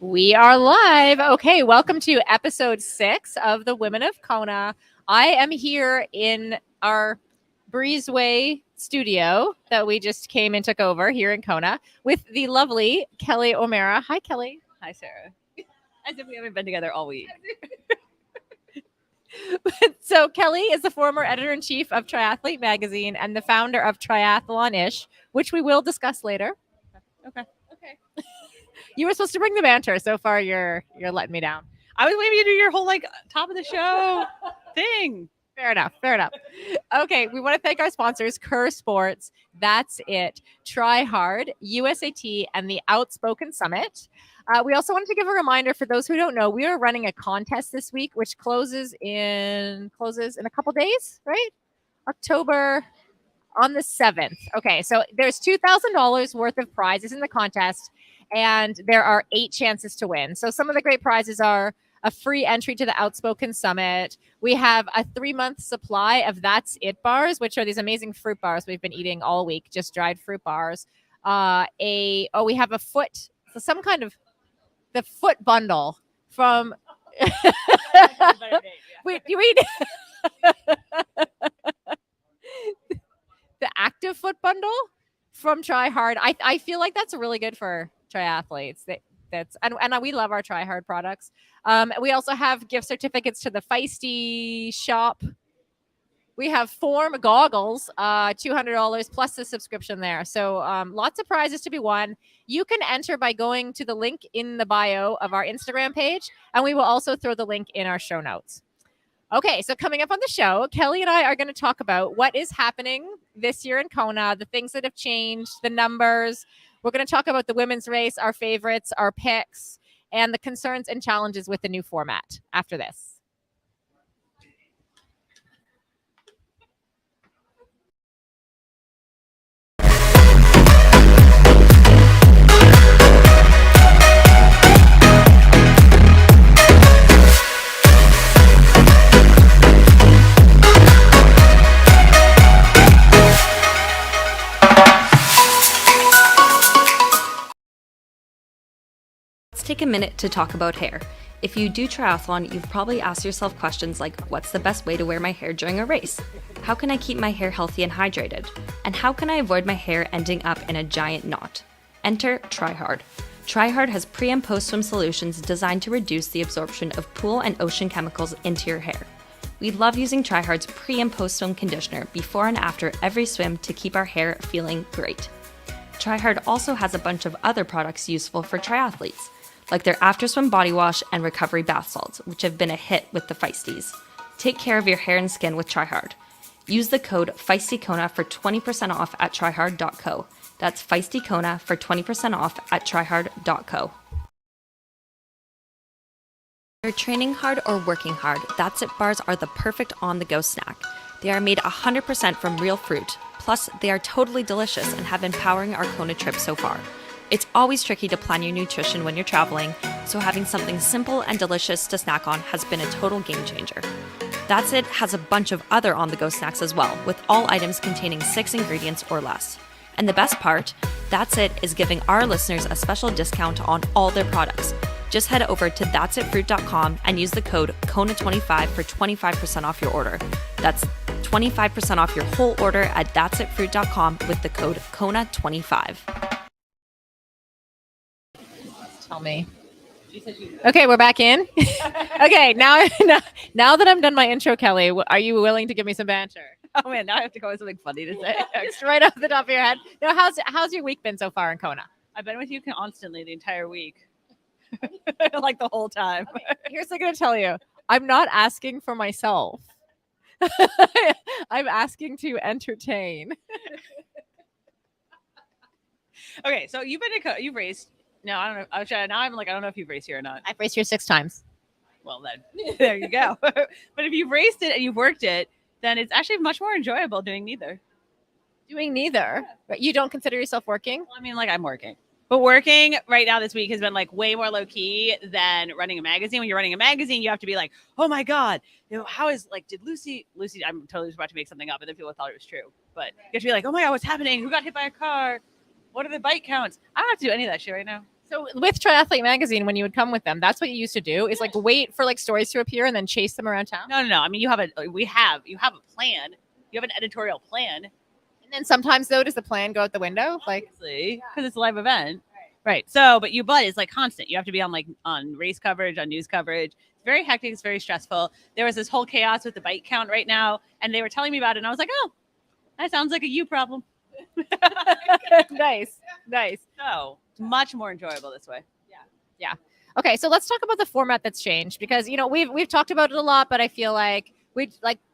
We are live. Okay, welcome to episode 6 of the Women of Kona. I am here in our Breezeway studio that we just came and took over here in Kona with the lovely Kelly O'Mara. Hi, Kelly. Hi, Sarah. As if we haven't been together all week. So, Kelly is the former editor-in-chief of Triathlete Magazine and the founder of Triathlon-ish, which we will discuss later. Okay. You were supposed to bring the banter. So far, you're letting me down. I was waiting to do your whole top of the show thing. Fair enough. Okay, we want to thank our sponsors, Kerr Sports, That's It, Try Hard, USAT, and the Outspoken Summit. We also wanted to give a reminder for those who don't know, we are running a contest this week, which closes in a couple days, right? October on the 7th. Okay, so there's $2,000 worth of prizes in the contest, and there are 8 chances to win. So some of the great prizes are a free entry to the Outspoken Summit. We have a 3-month supply of That's It bars, which are these amazing fruit bars we've been eating all week, just dried fruit bars. We have a foot, so some kind of the foot bundle from. Wait, you read the active foot bundle from Try Hard. I feel like that's really good for triathletes. And we love our Try Hard products. We also have gift certificates to the Feisty shop. We have Form goggles, $200 plus the subscription there. So lots of prizes to be won. You can enter by going to the link in the bio of our Instagram page, and we will also throw the link in our show notes. Okay, so coming up on the show, Kelly and I are going to talk about what is happening this year in Kona, the things that have changed, the numbers. We're going to talk about the women's race, our favorites, our picks, and the concerns and challenges with the new format after this. Take a minute to talk about hair. If you do triathlon, you've probably asked yourself questions like, what's the best way to wear my hair during a race? How can I keep my hair healthy and hydrated? And how can I avoid my hair ending up in a giant knot? Enter Try Hard. Try Hard has pre- and post-swim solutions designed to reduce the absorption of pool and ocean chemicals into your hair. We love using Try Hard's pre- and post-swim conditioner before and after every swim to keep our hair feeling great. Try Hard also has a bunch of other products useful for triathletes, like their after swim body wash and recovery bath salts, which have been a hit with the Feisties. Take care of your hair and skin with Try Hard. Use the code FEISTYKONA for 20% off at tryhard.co. That's FEISTYKONA for 20% off at tryhard.co. You're training hard or working hard, That's It bars are the perfect on-the-go snack. They are made 100% from real fruit, plus they are totally delicious and have been powering our Kona trip so far. It's always tricky to plan your nutrition when you're traveling, so having something simple and delicious to snack on has been a total game changer. That's It has a bunch of other on-the-go snacks as well, with all items containing 6 ingredients or less. And the best part, That's It is giving our listeners a special discount on all their products. Just head over to that'sitfruit.com and use the code KONA25 for 25% off your order. That's 25% off your whole order at that'sitfruit.com with the code KONA25. Tell me. Okay, we're back in. Okay, now that I'm done my intro, Kelly, are you willing to give me some banter? Oh man, now I have to come up with something funny to say. Just right off the top of your head. Now, how's your week been so far in Kona? I've been with you constantly the entire week. Like the whole time. Okay, here's what I'm going to tell you. I'm not asking for myself. I'm asking to entertain. Okay, so you've you've raced. No, I don't know. Now I'm like, I don't know if you've raced here or not. I've raced here 6 times. Well, then there you go. But if you've raced it and you've worked it, then it's actually much more enjoyable doing neither. Doing neither? But you don't consider yourself working? Well, I mean, like I'm working. But working right now this week has been like way more low key than running a magazine. When you're running a magazine, you have to be like, oh my God, how is did Lucy, I'm totally about to make something up and then people thought it was true. But you have to be like, oh my God, what's happening? Who got hit by a car? What are the bike counts? I don't have to do any of that shit right now. So with Triathlete Magazine, when you would come with them, that's what you used to do is like wait for like stories to appear and then chase them around town. No. I mean, you have a plan. You have an editorial plan. And then sometimes though, does the plan go out the window? Like, Because it's a live event. Right. So, but it's like constant. You have to be on race coverage, on news coverage. It's very hectic. It's very stressful. There was this whole chaos with the bike count right now, and they were telling me about it, and I was like, oh, that sounds like a you problem. nice. So it's much more enjoyable this way. Okay, so let's talk about the format that's changed because we've talked about it a lot, but I feel like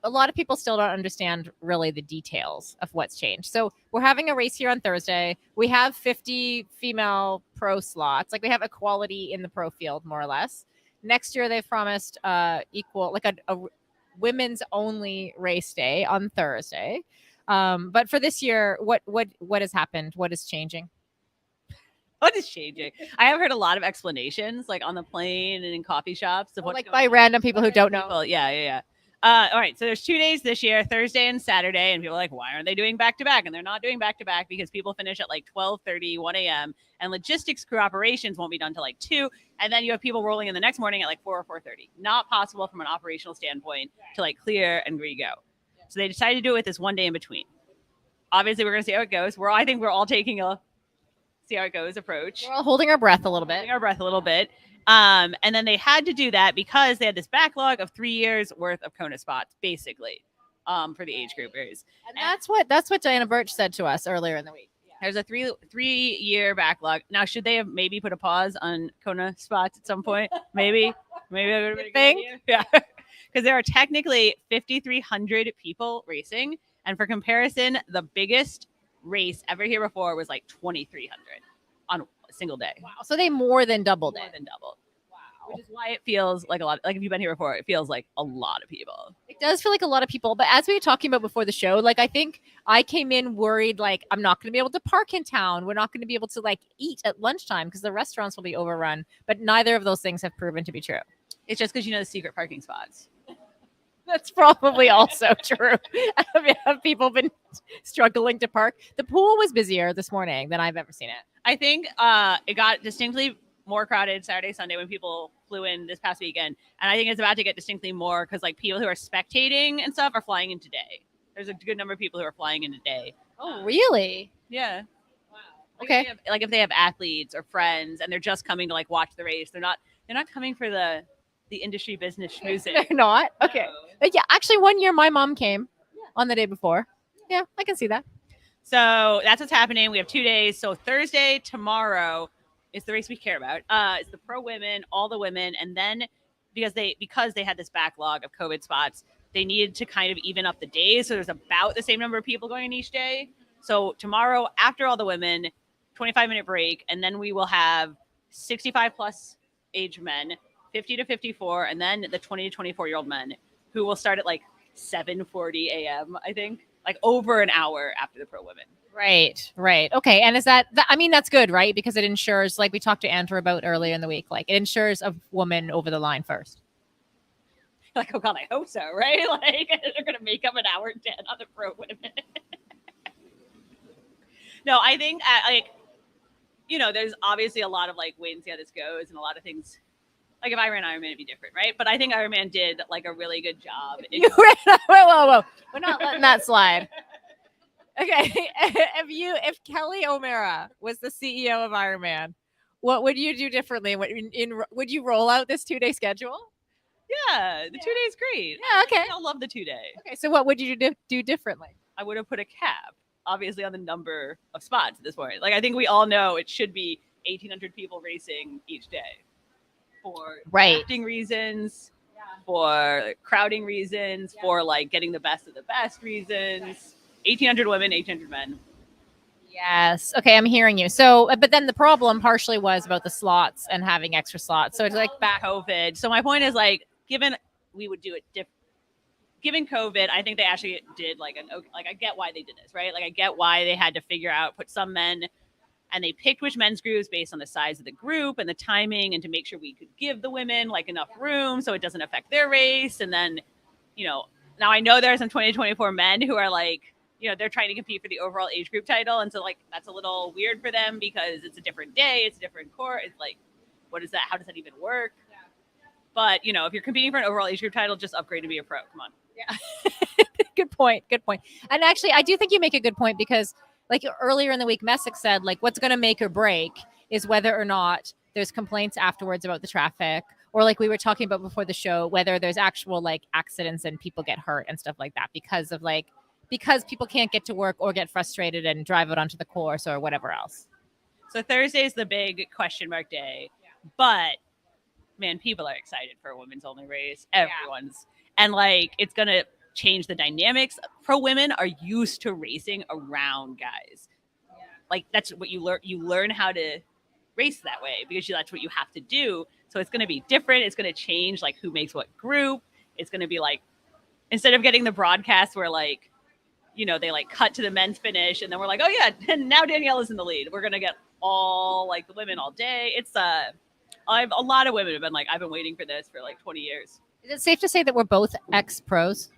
a lot of people still don't understand really the details of what's changed. So we're having a race here on Thursday. We have 50 female pro slots. Like we have equality in the pro field, more or less. Next year they've promised equal, like a women's only race day on Thursday. But for this year, what has happened? What is changing? What is changing? I have heard a lot of explanations, like on the plane and in coffee shops, of what's Like going by on. random people who don't know. People, yeah. All right, so there's 2 days this year, Thursday and Saturday, and people are like, why aren't they doing back to back? And they're not doing back to back because people finish at like 12:30, 1 a.m. and logistics crew operations won't be done till like 2, and then you have people rolling in the next morning at like 4 or 4:30. Not possible from an operational standpoint to like clear and re-go. So they decided to do it with this 1 day in between. Obviously, we're gonna see how it goes. I think we're all taking a see how it goes approach. We're all holding our breath a little bit. And then they had to do that because they had this backlog of 3 years worth of Kona spots, basically, for the age groupers. And that's what Diana Birch said to us earlier in the week. There's a 3-year backlog. Now, should they have maybe put a pause on Kona spots at some point? Maybe that would have been a good idea. Yeah, because there are technically 5,300 people racing, and for comparison, the biggest race ever here before was like 2,300 on a single day. Wow. So they more than doubled it. Wow. Which is why it feels like a lot. Like if you've been here before, it feels like a lot of people. It does feel like a lot of people. But as we were talking about before the show, like I think I came in worried, like I'm not going to be able to park in town. We're not going to be able to like eat at lunchtime because the restaurants will be overrun. But neither of those things have proven to be true. It's just because the secret parking spots. That's probably also true. Have people been struggling to park? The pool was busier this morning than I've ever seen it. I think it got distinctly more crowded Saturday, Sunday when people flew in this past weekend. And I think it's about to get distinctly more because like people who are spectating and stuff are flying in today. There's a good number of people who are flying in today. Oh, really? Yeah. Wow. Okay. If they have athletes or friends and they're just coming to like watch the race, they're not coming for the industry business schmoozing. They're not? Okay. No. But yeah, actually one year my mom came on the day before. Yeah, I can see that. So that's what's happening. We have 2 days. So Thursday, tomorrow is the race we care about. It's the pro women, all the women. And then because they had this backlog of COVID spots, they needed to kind of even up the days. So there's about the same number of people going in each day. So tomorrow, after all the women, 25-minute break. And then we will have 65 plus age men, 50 to 54, and then the 20 to 24-year-old men who will start at like 7:40 a.m., I think, like over an hour after the pro women. Right. Okay. And is that I mean, that's good, right? Because it ensures, like we talked to Andrew about earlier in the week, like it ensures a woman over the line first. Like, oh God, I hope so, right? Like they're going to make up an hour 10 on the pro women. No, I think there's obviously a lot of like wait and see how this goes and a lot of things. Like if I ran Ironman, it'd be different, right? But I think Ironman did like a really good job. Whoa. We're not letting that slide. Okay. If Kelly O'Mara was the CEO of Ironman, what would you do differently? Would you roll out this 2-day schedule? Yeah, the 2 days great. Yeah, okay. I love the 2 day. Okay, so what would you do differently? I would have put a cap, obviously, on the number of spots at this point. Like I think we all know it should be 1,800 people racing each day. For drafting reasons, for crowding reasons, for like getting the best of the best reasons. 1,800 women, 1,800 men. Yes. Okay, I'm hearing you. So, but then the problem partially was about the slots and having extra slots. So it's like back COVID. So my point is like, given we would do it different. Given COVID, I think they actually did like I get why they did this, right? Like I get why they had to figure out, put some men. And they picked which men's groups based on the size of the group and the timing and to make sure we could give the women like enough room so it doesn't affect their race. And then, now I know there are some 2024 men who are like they're trying to compete for the overall age group title, and so like that's a little weird for them because it's a different day, it's a different court. It's like, what is that? How does that even work? Yeah. But if you're competing for an overall age group title, just upgrade to be a pro. Come on. Yeah. Good point. And actually, I do think you make a good point because, like earlier in the week, Messick said, like, what's going to make or break is whether or not there's complaints afterwards about the traffic, or like we were talking about before the show, whether there's actual like accidents and people get hurt and stuff like that because people can't get to work or get frustrated and drive out onto the course or whatever else. So Thursday is the big question mark day, but man, people are excited for a women's only race. Everyone's. And like, it's going to change the dynamics. Pro women are used to racing around guys. Yeah. Like that's what you learn. You learn how to race that way because that's what you have to do. So it's going to be different. It's going to change like who makes what group. It's going to be like, instead of getting the broadcast where like, they like cut to the men's finish and then we're like, oh yeah, and now Danielle is in the lead. We're going to get all like the women all day. It's a lot of women have been like, I've been waiting for this for like 20 years. Is it safe to say that we're both ex-pros?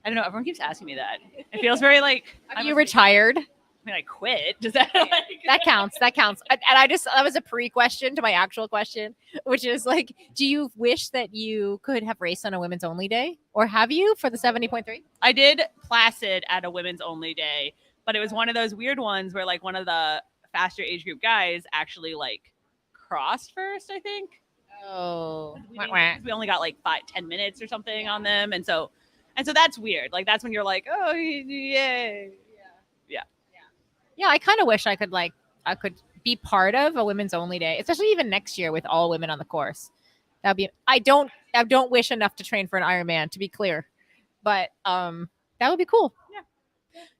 I don't know. Everyone keeps asking me that. It feels very like. Are you retired? I mean, I quit. Does that like... That counts? And that was a pre-question to my actual question, which is like, do you wish that you could have raced on a women's only day, or have you for the 70.3? I did Placid at a women's only day, but it was one of those weird ones where like one of the faster age group guys actually like crossed first, I think. Oh, we only got like 5-10 minutes or something on them, and so that's weird. Like that's when you're like, oh yeah. I kind of wish I could be part of a women's only day, especially even next year with all women on the course. That'd be. I don't wish enough to train for an Ironman, to be clear, but that would be cool.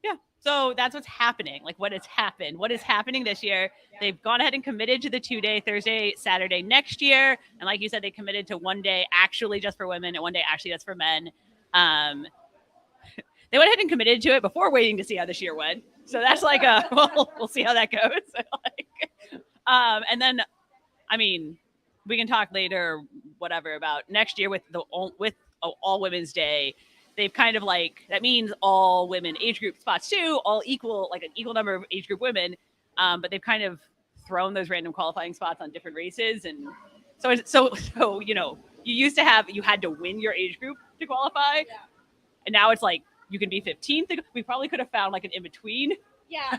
Yeah. So that's what's happening. Like what has happened. What is happening this year? They've gone ahead and committed to the 2-day, Thursday, Saturday next year. And like you said, they committed to one day actually just for women and one day actually just for men. They went ahead and committed to it before waiting to see how this year went. So that's like we'll see how that goes. And then, I mean, we can talk later, whatever, about next year with all women's day. They've kind of like, that means all women age group spots too, all equal, like an equal number of age group women. But they've kind of thrown those random qualifying spots on different races. And so, you used to have, you had to win your age group to qualify. Yeah. And now it's like, you can be 15th. We probably could have found like an in-between. Yeah.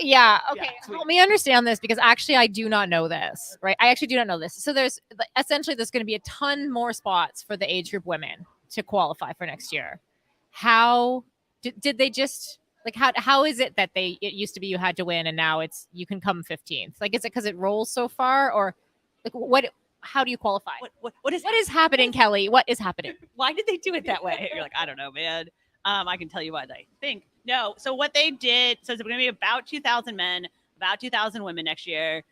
Yeah. Okay. Help me understand this, because actually I do not know this, right? I actually do not know this. So there's going to be a ton more spots for the age group women to qualify for next year. How did they just like, how is it that it used to be you had to win and now you can come 15th? Like, is it because it rolls so far, or like how do you qualify? What is happening, Kelly? What is happening? Why did they do it that way? You're like, I don't know, man. I can tell you what I think. No. So what they did, so it's going to be about 2,000 men, about 2,000 women next year,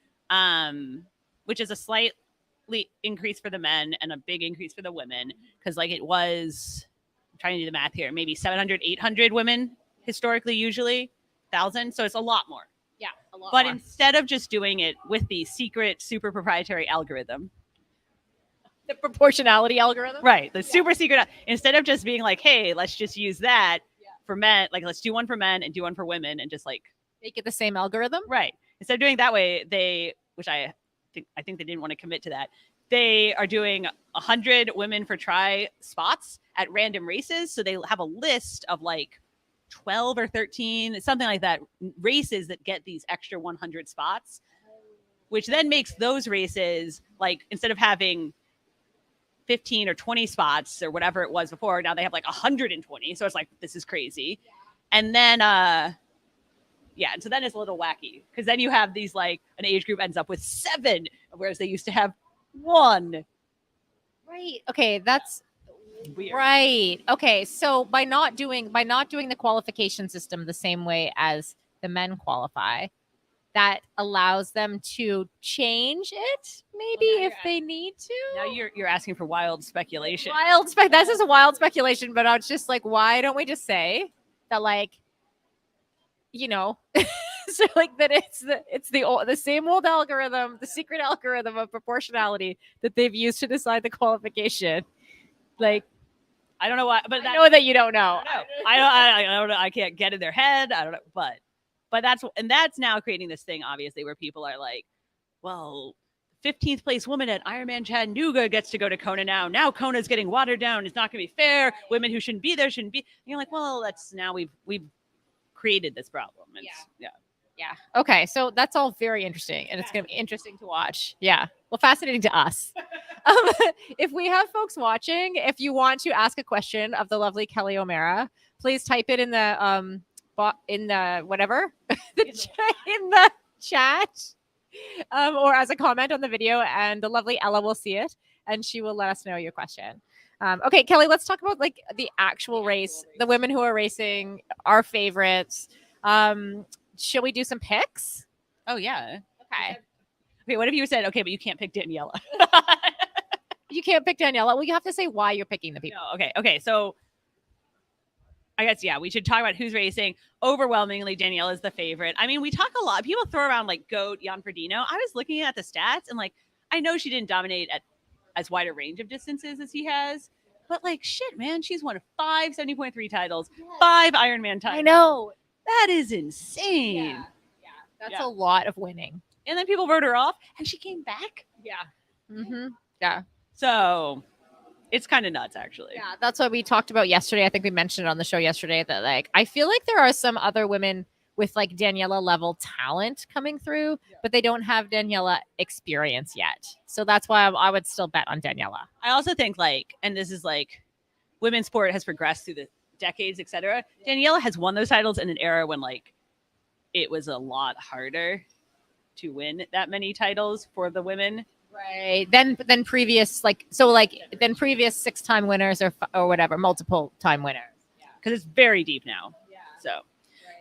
which is a slightly increase for the men and a big increase for the women. Because like it was, I'm trying to do the math here, maybe 700, 800 women historically, usually 1,000. So it's a lot more. Yeah, a lot But more. instead of just doing it with the secret, super proprietary algorithm, the proportionality algorithm, right? The super secret. Instead of just being like, "Hey, let's just use that for men. Like, let's do one for men and do one for women, and just like make it the same algorithm." Right. Instead of doing that way, which I think they didn't want to commit to that. They are doing 100 women for try spots at random races. So they have a list of like 12 or 13, something like that, races that get these extra 100 spots, which then makes those races like, instead of having 15 or 20 spots or whatever it was before, now they have like 120. So it's like, this is crazy. And then, and so then it's a little wacky, because then you have these, like, an age group ends up with 7, whereas they used to have 1. Right. Okay. That's weird. Right. Okay. So by not doing the qualification system the same way as the men qualify, that allows them to change it, maybe, if they need to. Now you're asking for wild speculation. This is a wild speculation, but I was just like, why don't we just say that, like, so like that it's the same old algorithm, the secret algorithm of proportionality that they've used to decide the qualification. Like, I don't know why, but I know that you don't know. I don't know. I can't get in their head. I don't know, but that's now creating this thing, obviously, where people are like, well, 15th place woman at Ironman Chattanooga gets to go to Kona now. Now Kona's getting watered down. It's not going to be fair. Women who shouldn't be there shouldn't be. And you're like, well, that's now we've created this problem. Yeah. Okay. So that's all very interesting, and it's going to be interesting to watch. Yeah. Well, fascinating to us. Um, if we have folks watching, if you want to ask a question of the lovely Kelly O'Mara, please type it in the in the whatever in the chat, or as a comment on the video, and the lovely Ella will see it, and she will let us know your question. Okay, Kelly, let's talk about like the actual race, the women who are racing, our favorites. Shall we do some picks? Oh yeah. Okay. Okay. What if you said, okay, but you can't pick Daniela? You can't pick Daniela. Well, you have to say why you're picking the people. No, okay. Okay. So I guess, yeah, we should talk about who's racing. Overwhelmingly, Danielle is the favorite. I mean, we talk a lot. People throw around like GOAT, Jan Frodeno. I was looking at the stats and like, I know she didn't dominate at as wide a range of distances as he has, but like, shit, man, she's won 5 70.3 titles, 5 Ironman titles. I know. That is insane. Yeah. That's a lot of winning. And then people wrote her off and she came back. Yeah. Mm-hmm. Yeah. So it's kind of nuts, actually. Yeah, that's what we talked about yesterday. I think we mentioned it on the show yesterday that like I feel like there are some other women with like Daniela level talent coming through, but they don't have Daniela experience yet. So that's why I would still bet on Daniela. I also think like, and this is like, women's sport has progressed through the decades, etc. Daniela has won those titles in an era when like it was a lot harder to win that many titles for the women. Right. Then previous then previous 6-time winners or whatever, multiple time winners. Yeah. Because it's very deep now. Yeah.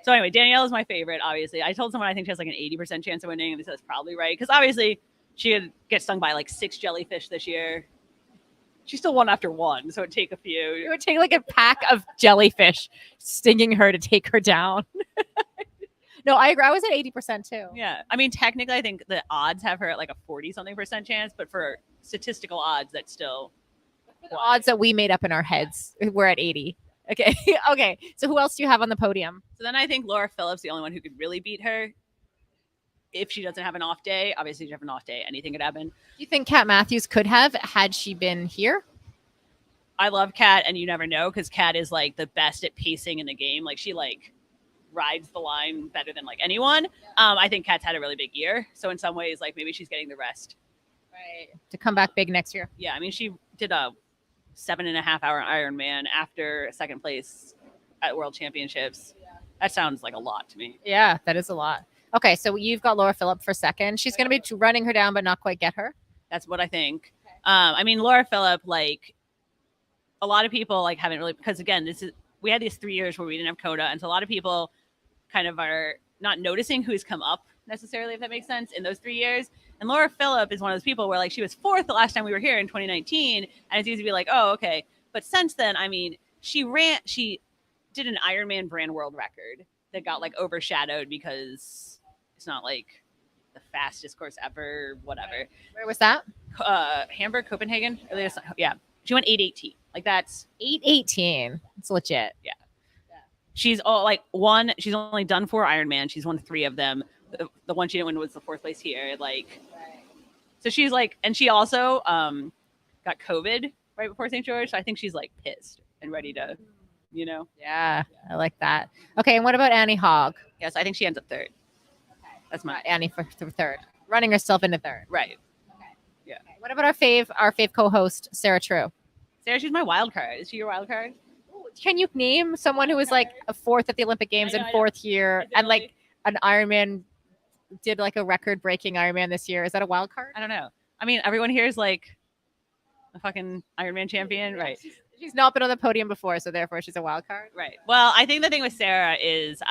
So anyway, Danielle is my favorite, obviously. I told someone I think she has like an 80% chance of winning, and they said that's probably right. Because obviously she would get stung by like 6 jellyfish this year. She still won after 1, so it'd take a few. It would take like a pack of jellyfish stinging her to take her down. No, I agree. I was at 80% too. Yeah. I mean, technically, I think the odds have her at like a 40-something% chance, but for statistical odds, that's still the odds that we made up in our heads. We're at 80. Okay. Okay. So who else do you have on the podium? So then I think Laura Phillips, the only one who could really beat her if she doesn't have an off day. Obviously, if you have an off day, anything could happen. Do you think Kat Matthews could have had she been here? I love Kat, and you never know because Kat is like the best at pacing in the game. Like she like rides the line better than like anyone. I think Kat's had a really big year. So in some ways, like maybe she's getting the rest. Right. To come back big next year. Yeah. I mean, she did a 7.5-hour Ironman after second place at World Championships. Yeah. That sounds like a lot to me. Yeah, that is a lot. Okay. So you've got Laura Phillip for second. She's going to be running her down, but not quite get her. That's what I think. Okay. I mean, Laura Phillip, like a lot of people like haven't really, because again, we had these 3 years where we didn't have Kona. And so a lot of people kind of are not noticing who's come up necessarily, if that makes sense, in those 3 years. And Laura Phillip is one of those people where like she was 4th the last time we were here in 2019, and it's easy to be like, oh, okay. But since then, I mean, she did an Ironman brand world record that got like overshadowed because it's not like the fastest course ever, whatever. Where was that? Hamburg, Copenhagen. Yeah, she went 8:18. Like that's 8:18. It's legit. Yeah. She's all like one. She's only done 4 Ironman. She's won 3 of them. The one she didn't win was the 4th place here. Like, right. So she's like, and she also got COVID right before St. George. So I think she's like pissed and ready to, you know. Yeah, I like that. Okay, and what about Annie Hogg? Yes, I think she ends up 3rd. Okay, that's my Annie for 3rd, running herself into 3rd. Right. Okay. Yeah. Okay. What about our fave co-host Sarah True? Sarah, she's my wild card. Is she your wild card? Can you name someone who was like a 4th at the Olympic Games and 4th year and like an Ironman, did like a record-breaking Ironman this year? Is that a wild card? I don't know. I mean, everyone here is like a fucking Ironman champion, right? She's not been on the podium before, so therefore she's a wild card. Right. Well, I think the thing with Sarah is,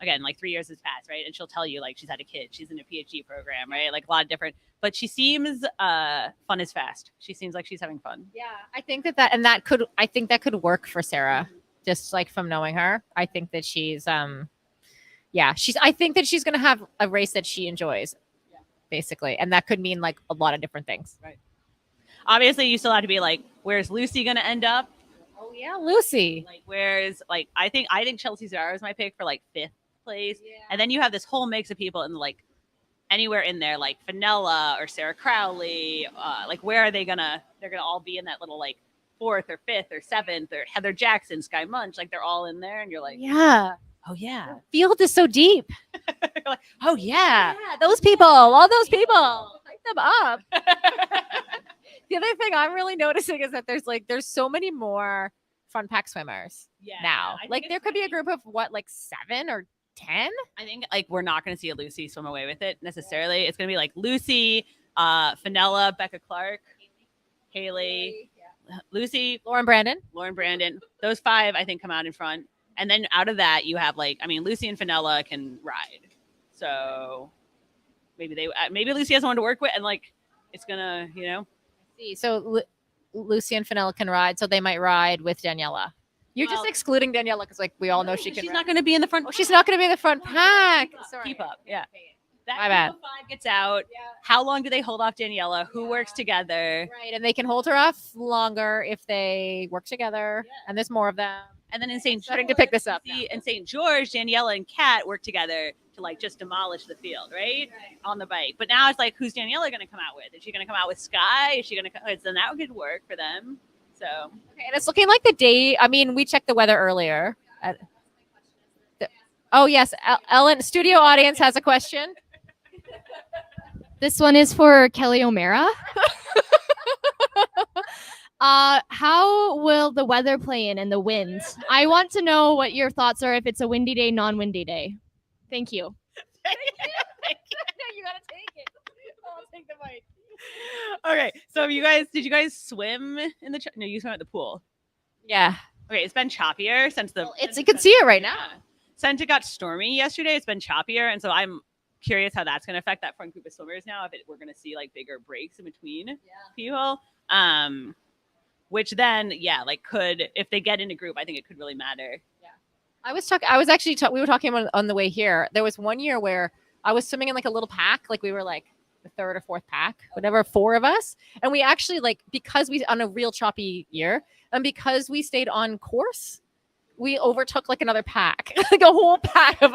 again, like 3 years has passed, right? And she'll tell you like she's had a kid, she's in a PhD program, right? Like a lot of different, but she seems fun is fast. She seems like she's having fun. Yeah, I think that could work for Sarah, just like from knowing her. I think that she's I think that she's gonna have a race that she enjoys, basically, and that could mean like a lot of different things. Right. Obviously, you still have to be like, where's Lucy gonna end up? Oh yeah, Lucy. Like, whereas, like, I think Chelsea Zara is my pick for like 5th place, Yeah. and then you have this whole mix of people in like anywhere in there, like Fenella or Sarah Crowley. Like, where are they gonna? They're gonna all be in that little like 4th or 5th or 7th, or Heather Jackson, Sky Munch. Like, they're all in there, and you're like, Yeah. oh yeah, Field is so deep. You're like, oh yeah. Those people, all those people, hype them up. The other thing I'm really noticing is that there's so many more front pack swimmers Yeah, now. I think Like, it's there could be a funny. group of what, like 7 or 10? I think like we're not going to see a Lucy swim away with it necessarily. It's going to be like Lucy, Fenella, Becca Clark, Haley, Lucy, Lauren Brandon. Lauren Brandon. Those 5, I think, come out in front. And then out of that, you have like, I mean, Lucy and Fenella can ride. So maybe Lucy has someone to work with, and like it's gonna, See, so Lucy and Fenella can ride, so they might ride with Daniela. You're just Well- excluding Daniela because like we all know she can. She's ride. not going to be in the front. Oh, she's not going to be in the front pack. Sorry. Keep up, yeah. That My bad. group of 5 gets out. How long do they hold off Daniela? Who works together? Right, and they can hold her off longer if they work together, and there's more of them. And then in St. Starting to pick this up. See, in St. George, Daniela and Kat work together to like just demolish the field, right? On the bike. But now it's like, who's Daniela going to come out with? Is she going to come out with Sky? Is she going to? Then that could work for them. So Okay, and it's looking like the day. I mean, we checked the weather earlier. Oh yes, Ellen. Studio audience has a question. This one is for Kelly O'Mara. How will the weather play in and the winds? I want to know what your thoughts are if it's a windy day, non-windy day. Thank you. You gotta take it. I'll take the mic. okay, so did you guys swim in the? No, you swim at the pool. Yeah, Okay, it's been choppier since the. you can see it right now. Yeah. Since it got stormy yesterday, it's been choppier, and so I'm curious how that's going to affect that front group of swimmers now. If we're going to see like bigger breaks in between people, which then like could, if they get in a group, I think it could really matter. I was actually we were talking on the way here. There was one year where I was swimming in like a little pack, like we were like the 3rd or 4th pack, whatever, 4 of us, and we actually like because we on a real choppy year and because we stayed on course. We overtook like another pack, like a whole pack of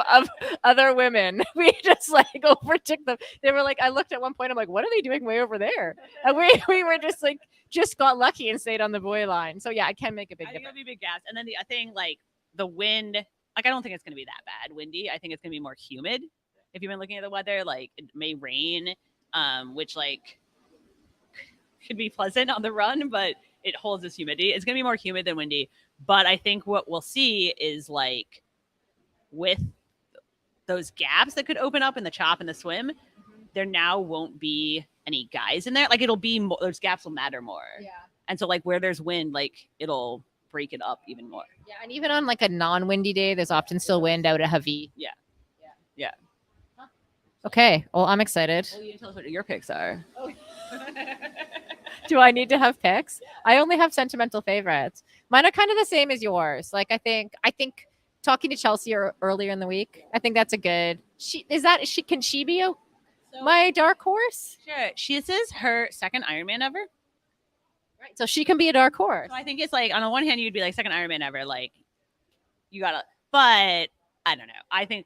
other women. We just like overtook them. They were like, I looked at one point, I'm like, what are they doing way over there? And we were just like, just got lucky and stayed on the buoy line. So yeah, it can make a big I think difference. it'll be big gas. And then the thing, like the wind, like I don't think it's going to be that bad windy. I think it's going to be more humid. If you've been looking at the weather, like it may rain, which like could be pleasant on the run, but it holds this humidity. It's going to be more humid than windy. But I think what we'll see is like with those gaps that could open up in the chop and the swim, there now won't be any guys in there. Like it'll be more, those gaps will matter more. Yeah. And so like where there's wind, like it'll break it up even more. Yeah, and even on like a non-windy day, there's often still wind out at Hawaii. Yeah. Okay, well, I'm excited. Well, you can tell us what your picks are. Do I need to have picks? I only have sentimental favorites. Mine are kind of the same as yours. Like I think talking to Chelsea earlier in the week, I think that's a good. Can she be my dark horse? Sure. This is her second Ironman ever. Right. So she can be a dark horse. So I think it's like on the one hand you'd be like second Ironman ever, like you gotta. But I don't know. I think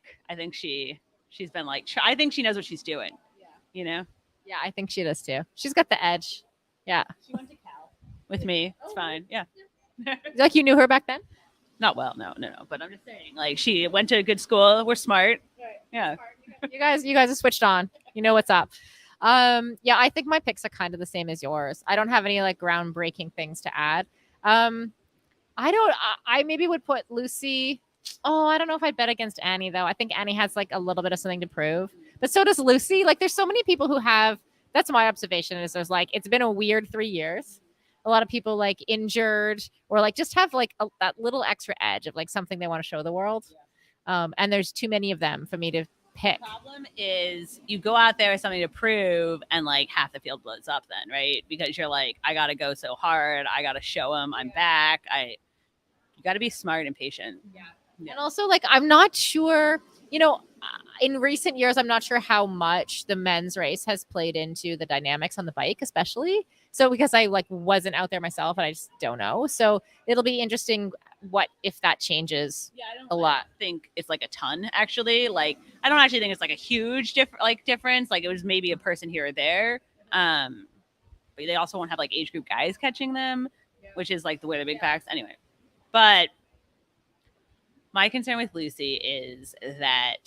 she's been like. I think she knows what she's doing. Yeah. You know. Yeah, I think she does too. She's got the edge. Yeah. She went to Cal with me. It's fine. Yeah. Like you knew her back then? Not well. No. But I'm just saying, like she went to a good school. We're smart. Right. Yeah. You guys are switched on. You know what's up. Yeah, I think my picks are kind of the same as yours. I don't have any like groundbreaking things to add. I maybe would put Lucy. Oh, I don't know if I'd bet against Annie though. I think Annie has like a little bit of something to prove, but so does Lucy. Like there's so many people who have, that's my observation is there's like, it's been a weird 3 years. A lot of people like injured or like just have like that little extra edge of like something they want to show the world. And there's too many of them for me to pick. The problem is you go out there with something to prove and like half the field blows up then, right? Because you're like, I got to go so hard. I got to show them I'm back. You got to be smart and patient. Yeah. And also like, I'm not sure, in recent years, I'm not sure how much the men's race has played into the dynamics on the bike, especially. So because I like wasn't out there myself and I just don't know. So it'll be interesting what if that changes a lot. Think it's like a ton actually. Like I don't actually think it's like a huge difference. Like it was maybe a person here or there. But they also won't have like age group guys catching them, which is like the way the big packs anyway. But my concern with Lucy is that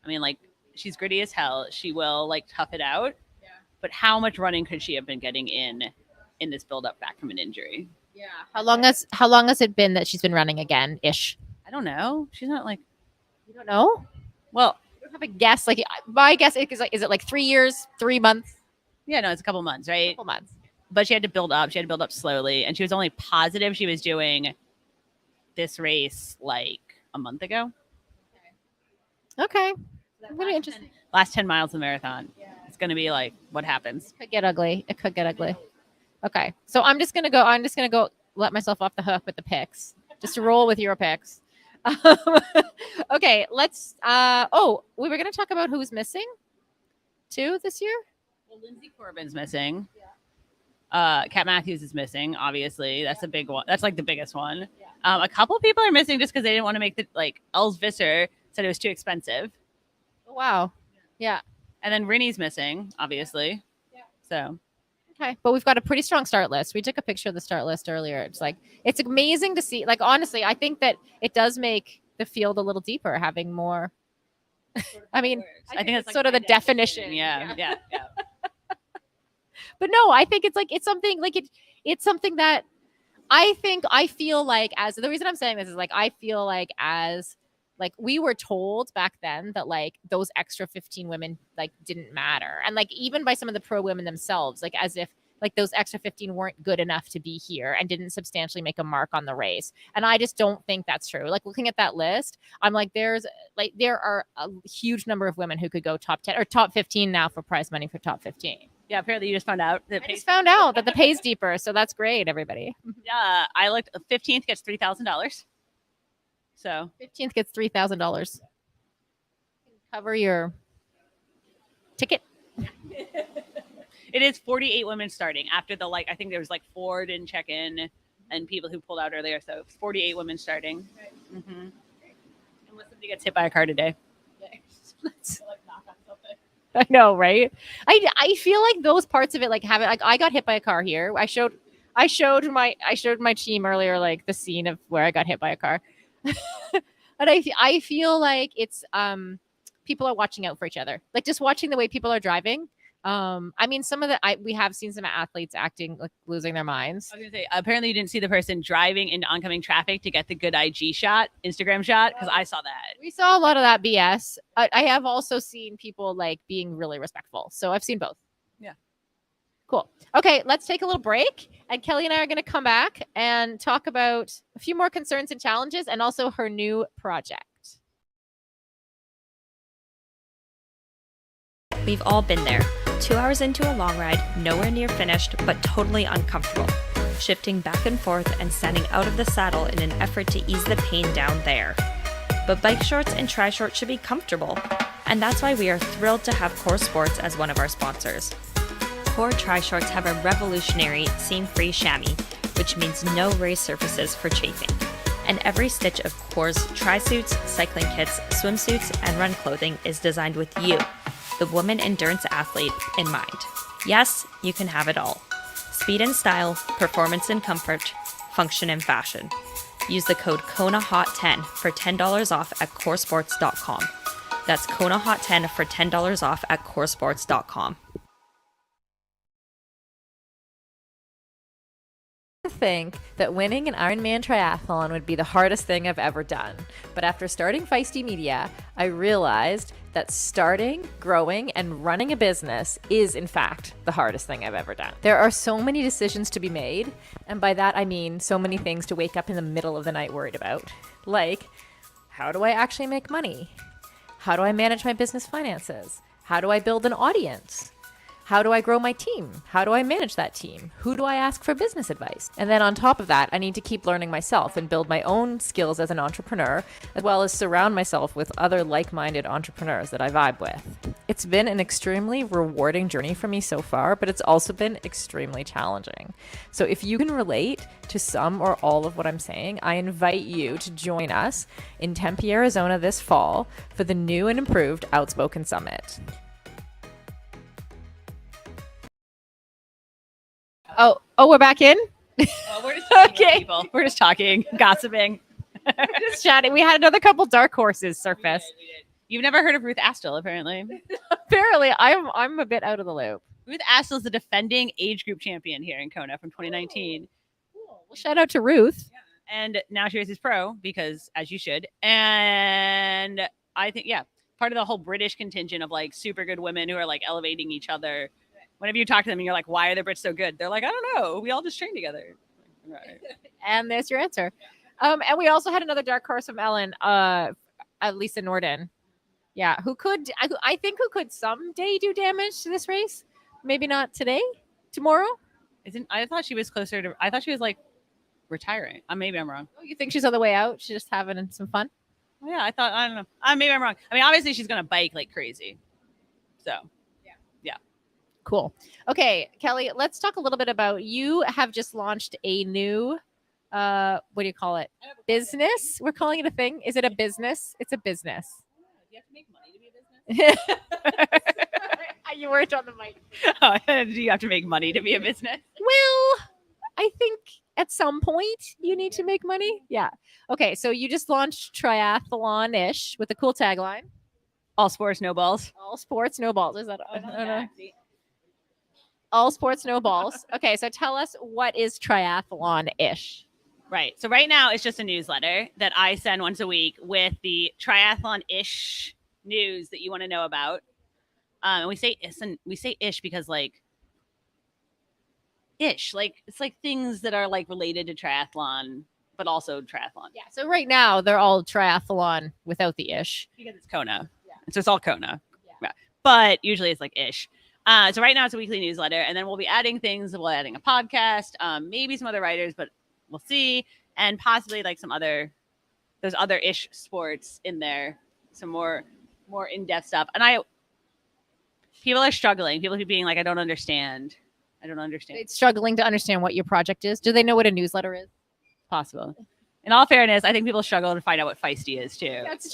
I mean like she's gritty as hell. She will like tough it out. Yeah. But how much running could she have been getting in this build up back from an injury? Yeah. How long has it been that she's been running again ish? I don't know. She's not like You don't know? Well, I don't have a guess. Like my guess is it like 3 years, 3 months? yeah, no, it's a couple months, right? A couple months. But she had to build up. She had to build up slowly, and she was only positive she was doing this race like a month ago. Okay. Really interesting. Last 10 miles of the marathon. Yeah. It's going to be like what happens. It could get ugly. Okay. So I'm just going to go let myself off the hook with the picks. Just to roll with your picks. Okay, let's we were going to talk about who's missing too this year. Well, Lindsay Corbin's missing. Yeah. Kat Matthews is missing, obviously. That's a big one. That's like the biggest one. Yeah. A couple people are missing just because they didn't want to make the like Els Visser said it was too expensive. Oh, wow. Yeah. And then Rinnie's missing, obviously. Yeah. So okay. But we've got a pretty strong start list. We took a picture of the start list earlier. It's like it's amazing to see. Like honestly, I think that it does make the field a little deeper having more. I mean, I think that's like sort of the definition. Yeah. But no, I think it's something that I feel like as the reason I'm saying this is like I feel like as like we were told back then that like those extra 15 women like didn't matter. And like even by some of the pro women themselves, like as if like those extra 15 weren't good enough to be here and didn't substantially make a mark on the race. And I just don't think that's true. Like looking at that list, I'm like, there are a huge number of women who could go top 10 or top 15 now for prize money for top 15. Yeah, apparently you just found out that the pay's deeper. So that's great, everybody. Yeah, I looked. 15th gets $3,000. So 15th gets $3,000. Cover your ticket. It is 48 women starting after the I think there was like 4 didn't check in and people who pulled out earlier. So 48 women starting. Right. Mm-hmm. Unless somebody gets hit by a car today. Let's knock on something. I know, right? I feel like those parts of it like have it like I got hit by a car here. I showed my team earlier like the scene of where I got hit by a car. But I feel like it's people are watching out for each other. Like just watching the way people are driving. I mean, we have seen some athletes acting like losing their minds. I was gonna say, apparently you didn't see the person driving into oncoming traffic to get the good Instagram shot, because I saw that. We saw a lot of that BS. I have also seen people like being really respectful. So I've seen both. Yeah. Cool. Okay, let's take a little break. And Kelly and I are going to come back and talk about a few more concerns and challenges and also her new project. We've all been there. 2 hours into a long ride, nowhere near finished, but totally uncomfortable. Shifting back and forth and standing out of the saddle in an effort to ease the pain down there. But bike shorts and tri-shorts should be comfortable. And that's why we are thrilled to have Core Sports as one of our sponsors. Core tri-shorts have a revolutionary seam-free chamois, which means no raised surfaces for chafing. And every stitch of Core's tri-suits, cycling kits, swimsuits, and run clothing is designed with you, the woman endurance athlete, in mind. Yes, you can have it all. Speed and style, performance and comfort, function and fashion. Use the code KONAHOT10 for $10 off at coresports.com. That's KONAHOT10 for $10 off at coresports.com. Think that winning an Ironman triathlon would be the hardest thing I've ever done. But after starting Feisty Media, I realized that starting, growing, and running a business is, in fact, the hardest thing I've ever done. There are so many decisions to be made, and by that I mean so many things to wake up in the middle of the night worried about. Like, how do I actually make money? How do I manage my business finances? How do I build an audience? How do I grow my team? How do I manage that team? Who do I ask for business advice? And then on top of that, I need to keep learning myself and build my own skills as an entrepreneur, as well as surround myself with other like-minded entrepreneurs that I vibe with. It's been an extremely rewarding journey for me so far, but it's also been extremely challenging. So if you can relate to some or all of what I'm saying, I invite you to join us in Tempe, Arizona this fall for the new and improved Outspoken Summit. Oh, we're back in? Well, we're just talking Okay. with people. We're just talking, gossiping. Just chatting. We had another couple dark horses surface. We did. You've never heard of Ruth Astle, apparently. Apparently, I'm a bit out of the loop. Ruth Astle is the defending age group champion here in Kona from 2019. Well, shout out to Ruth. And now she races pro because, as you should. And I think, part of the whole British contingent of like super good women who are like elevating each other. Whenever you talk to them and you're like, why are the Brits so good? They're like, I don't know. We all just train together. Right. And there's your answer. And we also had another dark horse from Ellen, Lisa Norden. Yeah, who could someday do damage to this race? Maybe not today, tomorrow. I thought she was closer to. I thought she was like retiring. Maybe I'm wrong. Oh, you think she's on the way out? She's just having some fun. Yeah, I don't know. Maybe I'm wrong. I mean, obviously she's gonna bike like crazy. So cool. Okay, Kelly, let's talk a little bit about, you have just launched a new, what do you call it? Business? We're calling it a thing. Is it a business? It's a business. Do you have to make money to be a business? You weren't on the mic. Do you have to make money to be a business? Well, I think at some point you need to make money. Yeah. Okay, so you just launched triathlon-ish with a cool tagline. All sports, no balls. All sports, no balls. Is that? I don't know. All sports, no balls. Okay, so tell us, what is triathlon-ish? Right. So right now it's just a newsletter that I send once a week with the triathlon-ish news that you want to know about. And we say ish because like ish, like it's like things that are like related to triathlon, but also triathlon. Yeah. So right now they're all triathlon without the ish. Because it's Kona. Yeah. So it's all Kona. Yeah. But usually it's like ish. So right now it's a weekly newsletter, and then we'll be adding things. We'll be adding a podcast, maybe some other writers, but we'll see, and possibly like those other ish sports in there, some more in-depth stuff. And people are struggling. People keep being like, I don't understand. It's struggling to understand what your project is. Do they know what a newsletter is? Possible. In all fairness, I think people struggle to find out what feisty is too. That's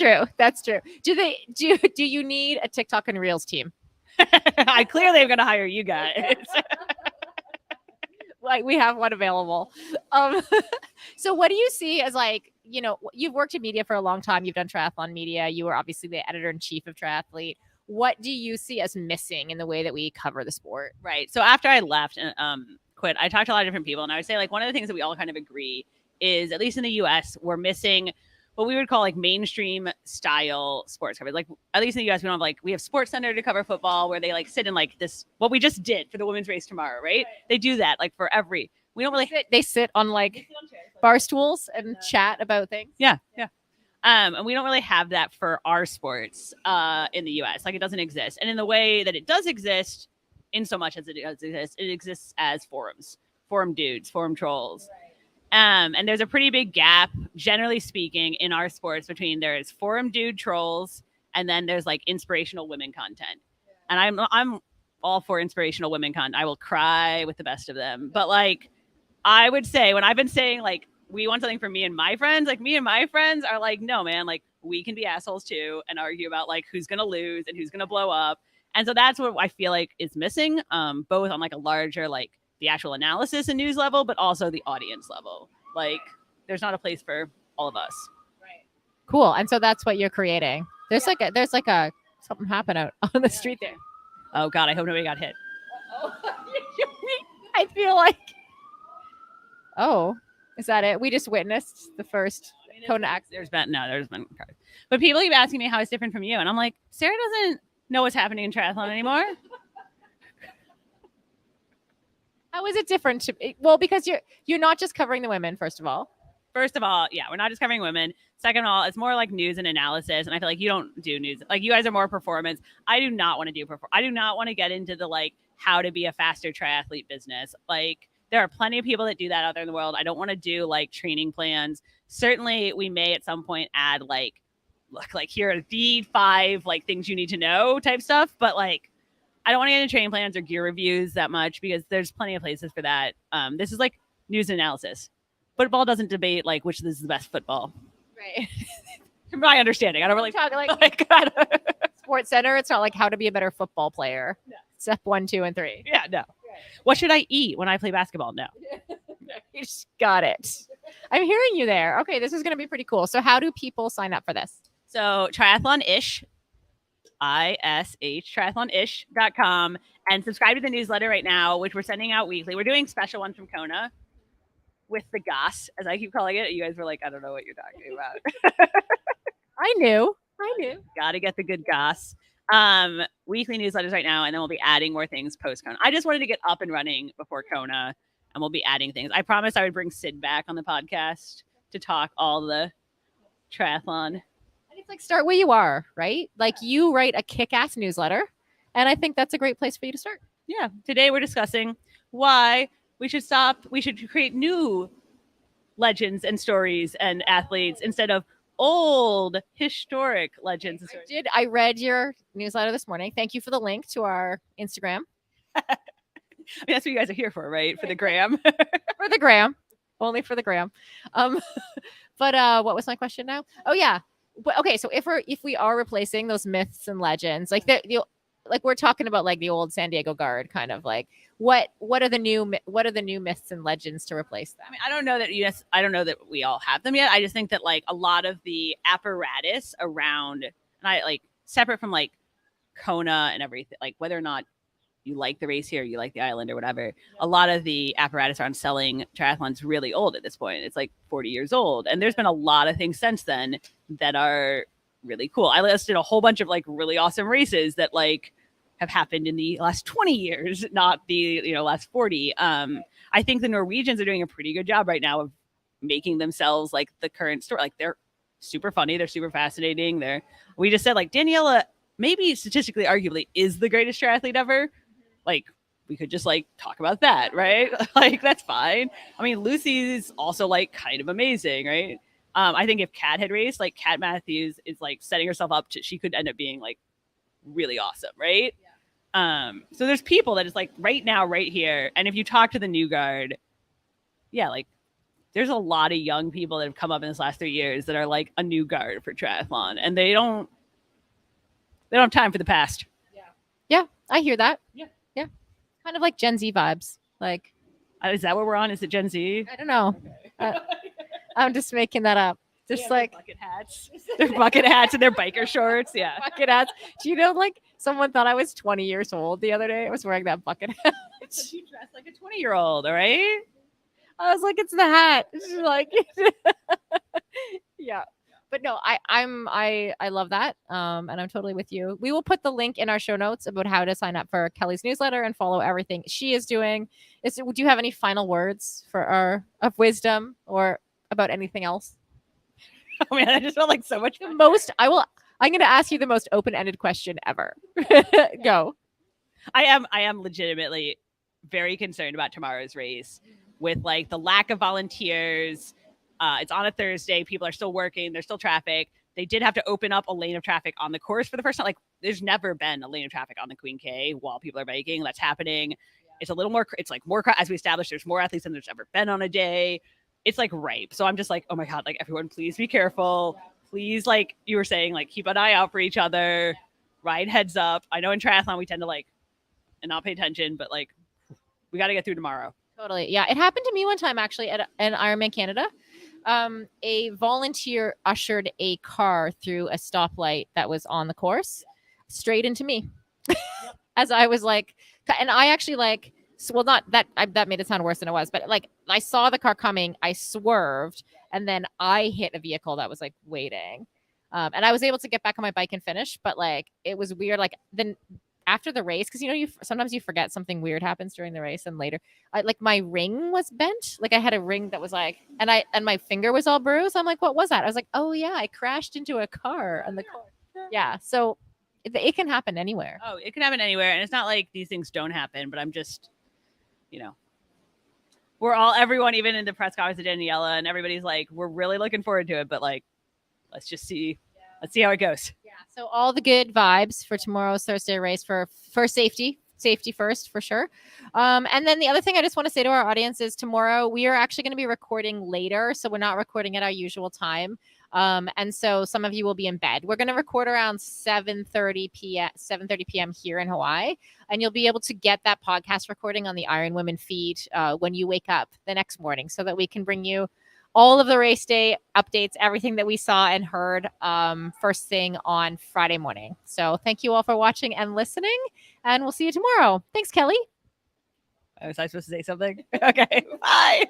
true. Do you need a TikTok and Reels team? I clearly am going to hire you guys. Like, we have one available. So what do you see as, like, you've worked in media for a long time. You've done triathlon media. You were obviously the editor-in-chief of Triathlete. What do you see as missing in the way that we cover the sport? Right. So after I left and quit, I talked to a lot of different people, and I would say like one of the things that we all kind of agree is, at least in the US, we're missing what we would call like mainstream style sports coverage. Like, at least in the US, we have Sports Center to cover football, where they like sit in like this, what we just did for the women's race tomorrow, right? They do that like for we don't really they sit on like bar stools and chat about things. Yeah. And we don't really have that for our sports in the US. Like, it doesn't exist. And in the way that it does exist, in so much as it does exist, it exists as forums, forum dudes, forum trolls. Right. And there's a pretty big gap, generally speaking, in our sports between there's forum dude trolls and then there's like inspirational women content. Yeah. And I'm all for inspirational women content. I will cry with the best of them. But like, I would say, when I've been saying like, we want something for me and my friends, like me and my friends are like, no, man, like we can be assholes too and argue about like who's going to lose and who's going to blow up. And so that's what I feel like is missing, both on like a larger, like the actual analysis and news level, but also the audience level. Like, there's not a place for all of us. Right. Cool. And so that's what you're creating. There's something happened out on the street there. Oh God, I hope nobody got hit. I feel like, is that it? We just witnessed the first Kona accident. There's been cars. But people keep asking me how it's different from you. And I'm like, Sarah doesn't know what's happening in triathlon anymore. How is it different? Well, because you're not just covering the women, first of all. Yeah, we're not just covering women. Second of all, it's more like news and analysis. And I feel like you don't do news. Like, you guys are more performance. I do not want to do I do not want to get into the like how to be a faster triathlete business. Like there are plenty of people that do that out there in the world. I don't want to do like training plans. Certainly we may at some point add like, look, like here are the 5 like things you need to know type stuff. But like, I don't want to get into training plans or gear reviews that much because there's plenty of places for that. This is like news and analysis. Football doesn't debate like which is the best football. Right. From my understanding, I don't really Talk like like. Sports Center. It's not like how to be a better football player. No. Step 1, 2, and 3. Yeah, no. Right. What should I eat when I play basketball? No. You just got it. I'm hearing you there. Okay, this is going to be pretty cool. So how do people sign up for this? So triathlon-ish, ISH, triathlonish.com, and subscribe to the newsletter right now, which we're sending out weekly. We're doing special ones from Kona with the GOS, as I keep calling it. You guys were like, I don't know what you're talking about. I knew. Got to get the good GOS. Weekly newsletters right now, and then we'll be adding more things post Kona. I just wanted to get up and running before Kona, and we'll be adding things. I promised I would bring Sid back on the podcast to talk all the triathlon. And it's like start where you are, right? Like you write a kick-ass newsletter, and I think that's a great place for you to start. Yeah. Today we're discussing why we should create new legends and stories and athletes instead of old historic legends and stories. I read your newsletter this morning. Thank you for the link to our Instagram. I mean, that's what you guys are here for, right? For the gram. For the gram. Only for the gram. But what was my question now? Oh yeah. Okay, so if we are replacing those myths and legends, like like we're talking about like the old San Diego Guard kind of like what are the new myths and legends to replace them? I mean, I don't know that we all have them yet. I just think that like a lot of the apparatus around, and I like separate from like Kona and everything, like whether or not you like the race here, you like the island or whatever, a lot of the apparatus around selling triathlon's really old at this point. It's like 40 years old. And there's been a lot of things since then that are really cool. I listed a whole bunch of like really awesome races that like have happened in the last 20 years, not the last 40. I think the Norwegians are doing a pretty good job right now of making themselves like the current story. Like they're super funny, they're super fascinating. We just said like Daniela maybe statistically arguably is the greatest triathlete ever. Like we could just like talk about that, right? Like that's fine. I mean, Lucy's also like kind of amazing, right? I think if Kat had raced, like Kat Matthews is like setting herself up she could end up being like really awesome, right? Yeah. So there's people that is like right now, right here. And if you talk to the new guard, yeah, like there's a lot of young people that have come up in this last 3 years that are like a new guard for triathlon, and they don't have time for the past. Yeah, I hear that. Yeah. Kind of like Gen Z vibes. Like, is that what we're on? Is it Gen Z? I don't know. Okay. I'm just making that up. Just like bucket hats. Their bucket hats and their biker shorts. Yeah. Bucket hats. Do you know, like, someone thought I was 20 years old the other day? I was wearing that bucket hat. She dressed like a 20-year-old, all right? I was like, it's the hat. She's like, yeah. But no, I love that. And I'm totally with you. We will put the link in our show notes about how to sign up for Kelly's newsletter and follow everything she is doing. Do you have any final words of wisdom or about anything else? Oh man, I just felt like so much I'm going to ask you the most open-ended question ever. Go. I am legitimately very concerned about tomorrow's race with like the lack of volunteers. It's on a Thursday. People are still working. There's still traffic. They did have to open up a lane of traffic on the course for the first time. Like there's never been a lane of traffic on the Queen K while people are biking. That's happening. Yeah. It's a little more, it's like more, as we established, there's more athletes than there's ever been on a day. It's like ripe. So I'm just like, oh my God, like everyone, please be careful. Please, like you were saying, like keep an eye out for each other, ride heads up. I know in triathlon, we tend to like, and not pay attention, but like we got to get through tomorrow. Totally. Yeah. It happened to me one time actually at an Ironman Canada. A volunteer ushered a car through a stoplight that was on the course straight into me. As I was like, and I actually like, well, not that, that made it sound worse than it was, but like I saw the car coming, I swerved, and then I hit a vehicle that was like waiting. And I was able to get back on my bike and finish, but like, it was weird. Like then after the race, because sometimes you forget something weird happens during the race, and later, like my ring was bent. Like I had a ring that was like, and my finger was all bruised. I'm like, what was that? I was like, oh yeah, I crashed into a car on the course. Yeah. So it can happen anywhere. Oh, it can happen anywhere. And it's not like these things don't happen, but I'm just, everyone, even in the press conference with Daniela, and everybody's like, we're really looking forward to it, but like, let's just see. Let's see how it goes. Yeah. So all the good vibes for tomorrow's Thursday race for safety first for sure. And then the other thing I just want to say to our audience is tomorrow we are actually going to be recording later. So we're not recording at our usual time. And so some of you will be in bed. We're going to record around 7:30 p.m. here in Hawaii. And you'll be able to get that podcast recording on the Iron Women feed when you wake up the next morning so that we can bring you all of the race day updates, everything that we saw and heard first thing on Friday morning. So thank you all for watching and listening, and we'll see you tomorrow. Thanks, Kelly. Was I supposed to say something? Okay, bye.